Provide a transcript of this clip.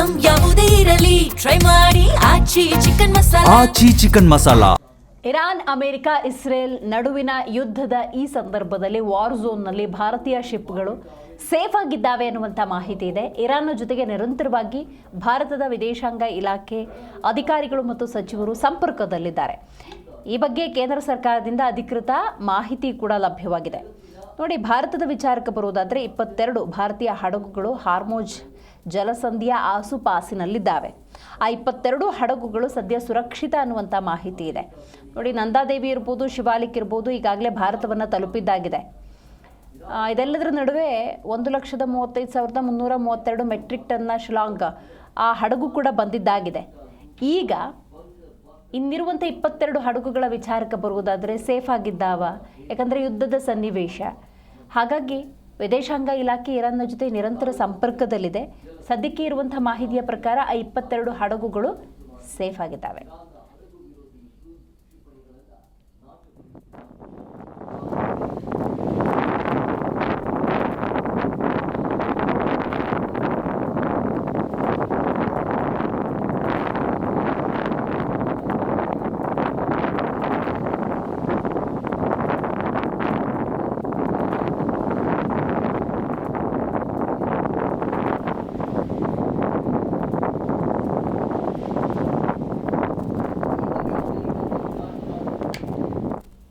Item ಯಾವುದೇ ಇರಲಿ try ಮಾಡಿ Aachi chicken masala. Iran, America, Israel ನಡುವಿನ ಯುದ್ಧದ ಈ ಸಂದರ್ಭದಲ್ಲಿ ವಾರ್ ಝೋನ್ನಲ್ಲಿ ಭಾರತೀಯ ಶಿಪ್ಗಳು ಸೇಫ್ ಆಗಿದ್ದಾವೆ ಅನ್ನುವಂಥ ಮಾಹಿತಿ ಇದೆ. ಇರಾನ್ನ ಜೊತೆಗೆ ನಿರಂತರವಾಗಿ ಭಾರತದ ವಿದೇಶಾಂಗ ಇಲಾಖೆ ಅಧಿಕಾರಿಗಳು ಮತ್ತು ಸಚಿವರು ಸಂಪರ್ಕದಲ್ಲಿದ್ದಾರೆ. ಈ ಬಗ್ಗೆ ಕೇಂದ್ರ ಸರ್ಕಾರದಿಂದ ಅಧಿಕೃತ ಮಾಹಿತಿ ಕೂಡ ಲಭ್ಯವಾಗಿದೆ. ನೋಡಿ, ಭಾರತದ ವಿಚಾರಕ್ಕೆ ಬರುವುದಾದರೆ 22 ಭಾರತೀಯ ಹಡಗುಗಳು ಹಾರ್ಮೋಜ್ ಜಲಸಂಧಿಯ ಆಸುಪಾಸಿನಲ್ಲಿದ್ದಾವೆ. ಆ 22 ಹಡಗುಗಳು ಸದ್ಯ ಸುರಕ್ಷಿತ ಅನ್ನುವಂಥ ಮಾಹಿತಿ ಇದೆ. ನೋಡಿ, ನಂದಾದೇವಿ ಇರ್ಬೋದು, ಶಿವಾಲಿಕ್ ಇರ್ಬೋದು, ಈಗಾಗಲೇ ಭಾರತವನ್ನು ತಲುಪಿದ್ದಾಗಿದೆ. ಇದೆಲ್ಲದರ ನಡುವೆ 1,35,332 ಮೆಟ್ರಿಕ್ ಟನ್ನ ಶಿಲಾಂಗ್ ಆ ಹಡಗು ಕೂಡ ಬಂದಿದ್ದಾಗಿದೆ. ಈಗ ಇನ್ನಿರುವಂಥ 22 ಹಡಗುಗಳ ವಿಚಾರಕ್ಕೆ ಬರುವುದಾದರೆ ಸೇಫ್ ಆಗಿದ್ದಾವ? ಯಾಕಂದರೆ ಯುದ್ಧದ ಸನ್ನಿವೇಶ. ಹಾಗಾಗಿ ವಿದೇಶಾಂಗ ಇಲಾಖೆ ಇರಾನ್ನ ಜೊತೆ ನಿರಂತರ ಸಂಪರ್ಕದಲ್ಲಿದೆ. ಸದ್ಯಕ್ಕೆ ಇರುವಂಥ ಮಾಹಿತಿಯ ಪ್ರಕಾರ ಆ 22 ಹಡಗುಗಳು ಸೇಫ್ ಆಗಿದ್ದಾವೆ.